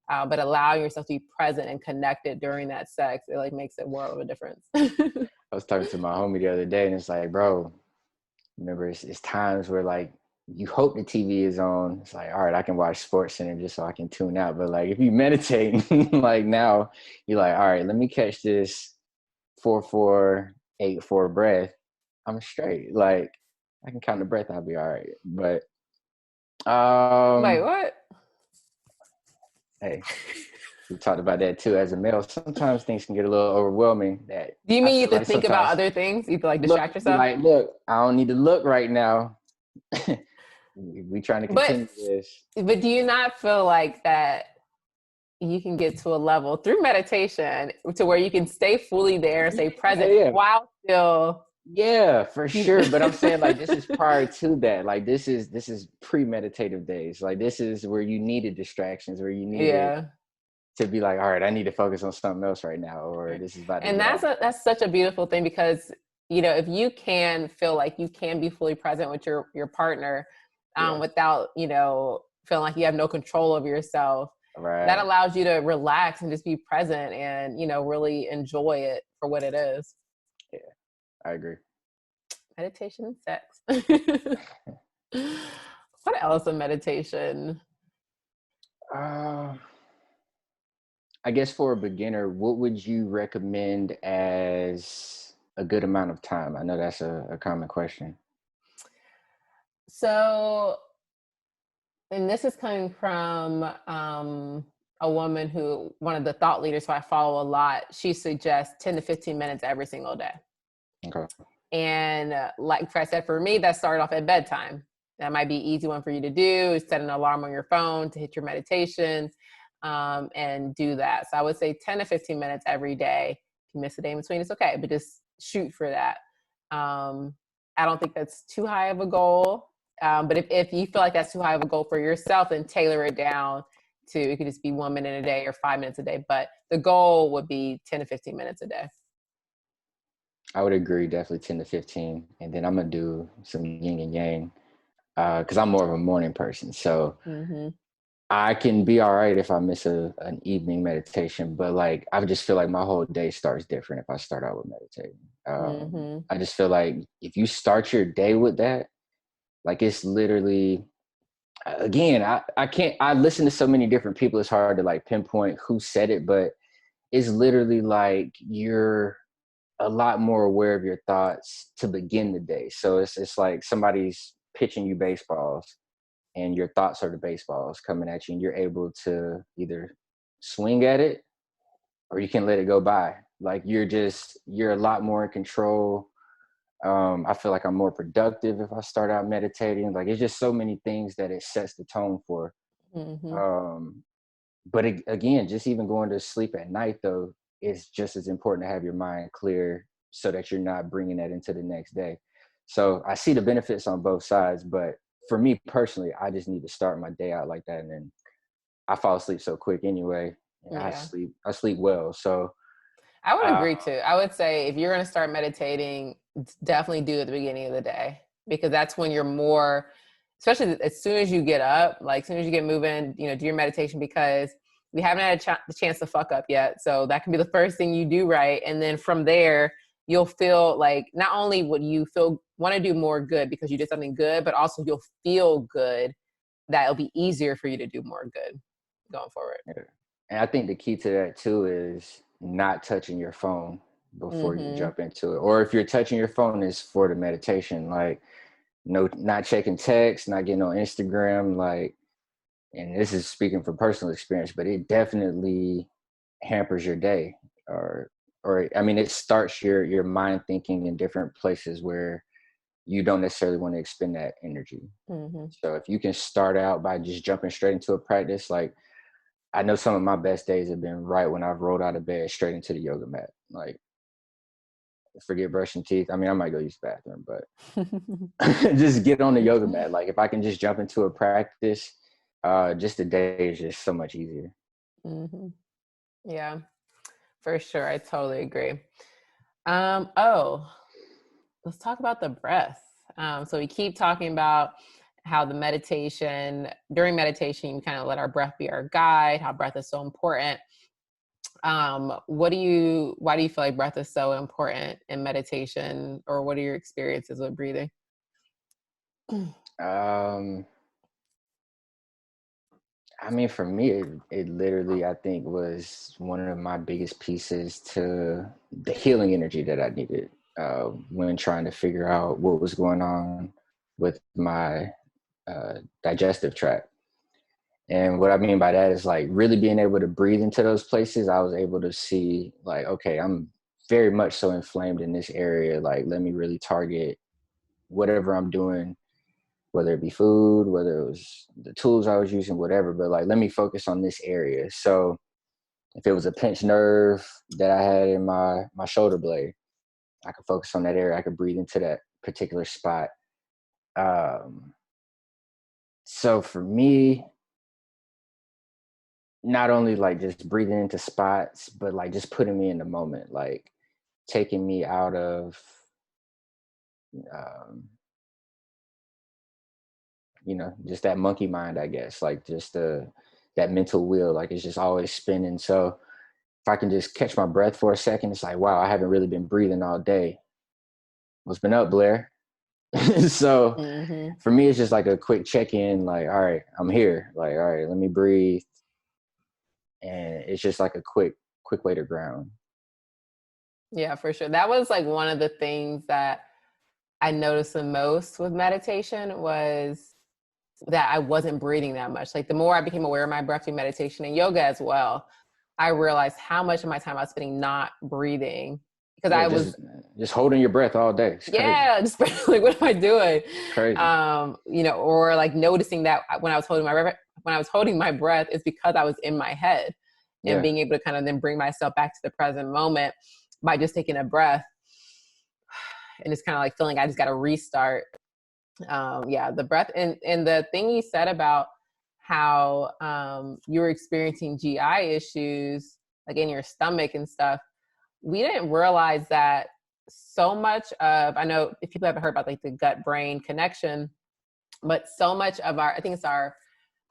but allowing yourself to be present and connected during that sex. It like makes a world of a difference. I was talking to my homie the other day, and it's like, bro, remember, it's times where like you hope the TV is on. It's like, all right, I can watch Sports Center just so I can tune out. But like if you meditate, like now you're like, all right, let me catch this 4-4-8-4 breath. I'm straight. Like I can count the breath, I'll be all right. But Wait, what? hey, we talked about that too. As a male, sometimes things can get a little overwhelming. That Do you I mean you feel have to like think about sometimes other things? You have to like distract yourself? look, I don't need to look right now. We trying to But continue this. do you not feel like that you can get to a level through meditation to where you can stay fully there and stay present Yeah. while still Yeah, for sure. But I'm saying like this is prior to that. Like this is pre-meditative days. Like this is where you needed distractions, where you needed yeah. to be like, all right, I need to focus on something else right now, or this is about to And get off. that's such a beautiful thing because if you can feel like you can be fully present with your partner Yeah. without feeling like you have no control over yourself, that Right. allows you to relax and just be present and really enjoy it for what it is. Yeah, I agree. Meditation and sex. What else in meditation? I guess for a beginner, what would you recommend as a good amount of time? I know that's a common question. So, and this is coming from a woman one of the thought leaders who I follow a lot. She suggests 10 to 15 minutes every single day. Okay. And like I said, for me, that started off at bedtime. That might be an easy one for you to do. Set an alarm on your phone to hit your meditation and do that. So I would say 10 to 15 minutes every day. If you miss a day in between, it's okay, but just shoot for that. I don't think that's too high of a goal. But if you feel like that's too high of a goal for yourself, then tailor it down to, it could just be 1 minute a day or 5 minutes a day. But the goal would be 10 to 15 minutes a day. I would agree, definitely 10 to 15. And then I'm going to do some yin and yang because I'm more of a morning person. So I can be all right if I miss an evening meditation, but like I just feel like my whole day starts different if I start out with meditating. I just feel like if you start your day with that, like it's literally, again, I listen to so many different people. It's hard to like pinpoint who said it, but it's literally like you're a lot more aware of your thoughts to begin the day. So it's like somebody's pitching you baseballs and your thoughts are the baseballs coming at you and you're able to either swing at it or you can let it go by. Like you're a lot more in control. I feel like I'm more productive if I start out meditating. Like it's just so many things that it sets the tone for. But again, just even going to sleep at night though, it's just as important to have your mind clear so that you're not bringing that into the next day. So I see the benefits on both sides, but for me personally, I just need to start my day out like that, and then I fall asleep so quick anyway. And Yeah. I sleep well. So I would agree too. I would say if you're going to start meditating, definitely do it at the beginning of the day because that's when you're more, especially as soon as you get up, like as soon as you get moving, do your meditation because we haven't had the chance to fuck up yet. So that can be the first thing you do right. And then from there, you'll feel like not only would you want to do more good because you did something good, but also you'll feel good that it'll be easier for you to do more good going forward. yeah. And I think the key to that too is not touching your phone before you jump into it. Or if you're touching your phone, is for the meditation. Like no, not checking text, not getting on Instagram. Like, and this is speaking from personal experience, but it definitely hampers your day. Or I mean, it starts your mind thinking in different places where you don't necessarily want to expend that energy. So if you can start out by just jumping straight into a practice, like I know some of my best days have been right when I've rolled out of bed straight into the yoga mat. Like forget brushing teeth. I mean, I might go use the bathroom, but just get on the yoga mat. Like if I can just jump into a practice, just the day is just so much easier. Yeah, for sure. I totally agree. Let's talk about the breath. So we keep talking about how during meditation, we kind of let our breath be our guide, how breath is so important. Why do you feel like breath is so important in meditation, or what are your experiences with breathing? Um, I mean, for me, it literally, I think, was one of my biggest pieces to the healing energy that I needed when trying to figure out what was going on with my digestive tract. And what I mean by that is like really being able to breathe into those places. I was able to see like, okay, I'm very much so inflamed in this area. Like, let me really target whatever I'm doing, whether it be food, whether it was the tools I was using, whatever, but like, let me focus on this area. So if it was a pinched nerve that I had in my shoulder blade, I could focus on that area. I could breathe into that particular spot. Um, so for me, not only like just breathing into spots, but like just putting me in the moment, like taking me out of, um, just that monkey mind, I guess, like just that mental wheel, like it's just always spinning. So if I can just catch my breath for a second, it's like, wow, I haven't really been breathing all day. What's been up, Blair? So Mm-hmm. for me, it's just like a quick check-in, like, all right, I'm here. Like, all right, let me breathe. And it's just like a quick way to ground. Yeah, for sure. That was like one of the things that I noticed the most with meditation was that I wasn't breathing that much. Like the more I became aware of my breath through meditation and yoga as well, I realized how much of my time I was spending not breathing because Yeah, I was, just holding your breath all day. It's crazy. yeah, just like, what am I doing? Crazy. Or like noticing that when I was holding my breath, it's because I was in my head and Yeah. being able to kind of then bring myself back to the present moment by just taking a breath and it's kind of like feeling I just got to restart. The breath and the thing you said about how you were experiencing GI issues like in your stomach and stuff. We didn't realize that so much of, I know if people haven't heard about like the gut brain connection, but so much of I think it's our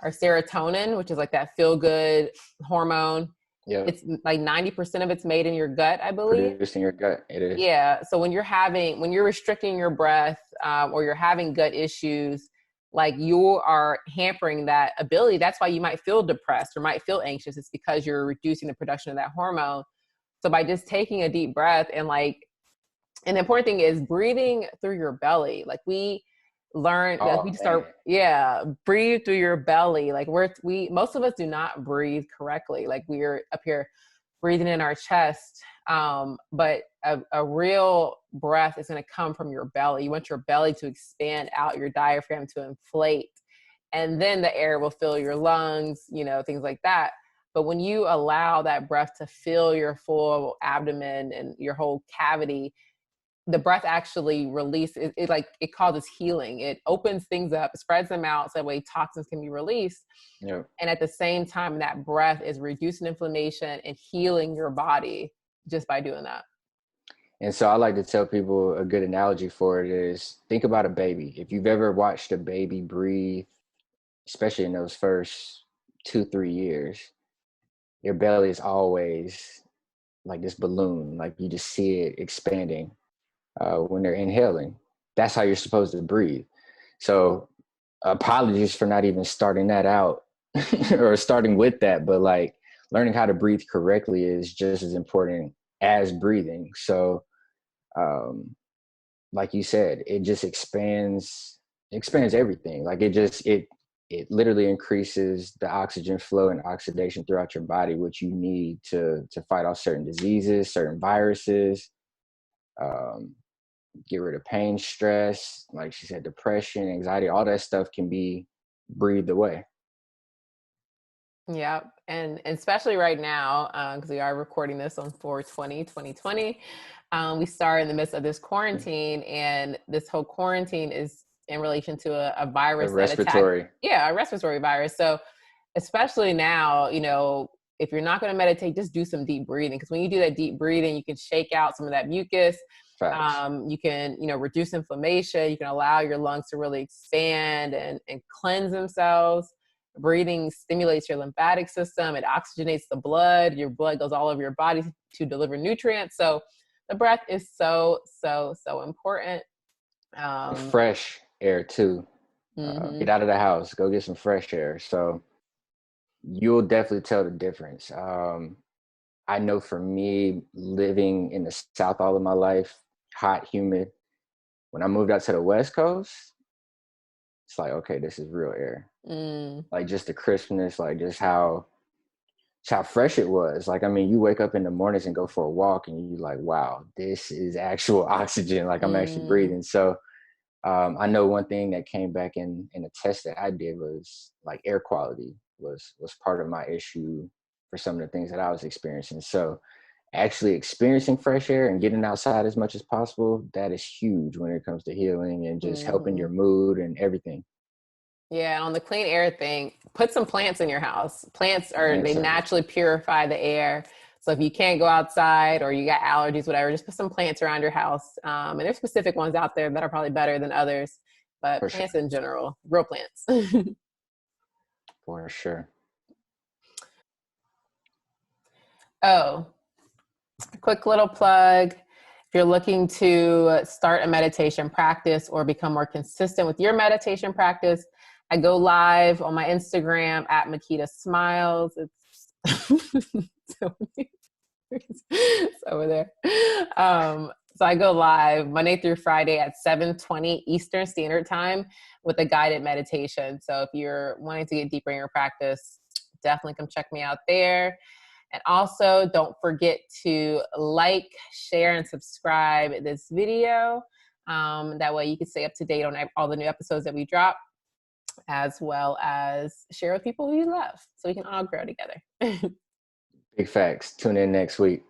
serotonin, which is like that feel good hormone. Yeah. It's like 90% of it's made in your gut, I believe. Produced in your gut. It is. Yeah. So when you're restricting your breath or you're having gut issues, like you are hampering that ability. That's why you might feel depressed or might feel anxious. It's because you're reducing the production of that hormone. So by just taking a deep breath and the important thing is breathing through your belly. Like we learn that we Oh just man. breathe through your belly. Like most of us do not breathe correctly. Like we're up here breathing in our chest. But a real breath is going to come from your belly. You want your belly to expand out, your diaphragm to inflate, and then the air will fill your lungs, things like that. But when you allow that breath to fill your full abdomen and your whole cavity, the breath actually releases it causes healing. It opens things up, spreads them out so that way toxins can be released. Yeah. And at the same time, that breath is reducing inflammation and healing your body just by doing that. And so I like to tell people a good analogy for it is think about a baby. If you've ever watched a baby breathe, especially in those first 2-3 years, your belly is always like this balloon, like you just see it expanding when they're inhaling. That's how you're supposed to breathe. So apologies for not even starting that out or starting with that, but like learning how to breathe correctly is just as important as breathing. So like you said, it just expands everything. Like it literally increases the oxygen flow and oxidation throughout your body, which you need to fight off certain diseases, certain viruses, um, get rid of pain, stress, like she said, depression, anxiety, all that stuff can be breathed away. Yeah. And especially right now, because we are recording this on 4/20/2020, we start in the midst of this quarantine, and this whole quarantine is in relation to a A virus that attacked, respiratory. a respiratory virus. So especially now, if you're not going to meditate, just do some deep breathing. Because when you do that deep breathing, you can shake out some of that mucus. Facts. You can, reduce inflammation. You can allow your lungs to really expand and cleanse themselves. Breathing stimulates your lymphatic system. It oxygenates the blood. Your blood goes all over your body to deliver nutrients. So the breath is so, so, so important. Fresh air too. Mm-hmm. Get out of the house, go get some fresh air. So you'll definitely tell the difference. I know for me, living in the South all of my life, hot, humid, when I moved out to the West Coast, it's like, okay, this is real air. Mm. Like just the crispness, like just how fresh it was. Like, I mean, you wake up in the mornings and go for a walk and you're like, wow, this is actual oxygen. Like I'm actually Mm. breathing. So I know one thing that came back in a test that I did was like air quality was part of my issue for some of the things that I was experiencing. So actually experiencing fresh air and getting outside as much as possible, that is huge when it comes to healing and just helping Mm-hmm. your mood and everything. Yeah, on the clean air thing, put some plants in your house. Plants they Plants are naturally purify the air. So if you can't go outside or you got allergies, whatever, just put some plants around your house. And there's specific ones out there that are probably better than others, but for plants sure. in general, real plants. For sure. Oh, quick little plug. If you're looking to start a meditation practice or become more consistent with your meditation practice, I go live on my Instagram at Makeda Smiles. It's it's over there. So I go live Monday through Friday at 7:20 Eastern Standard Time with a guided meditation. So if you're wanting to get deeper in your practice, definitely come check me out there. And also, don't forget to like, share, and subscribe this video. That way you can stay up to date on all the new episodes that we drop, as well as share with people who you love so we can all grow together. Big facts. Tune in next week.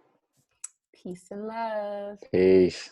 Peace and love. Peace.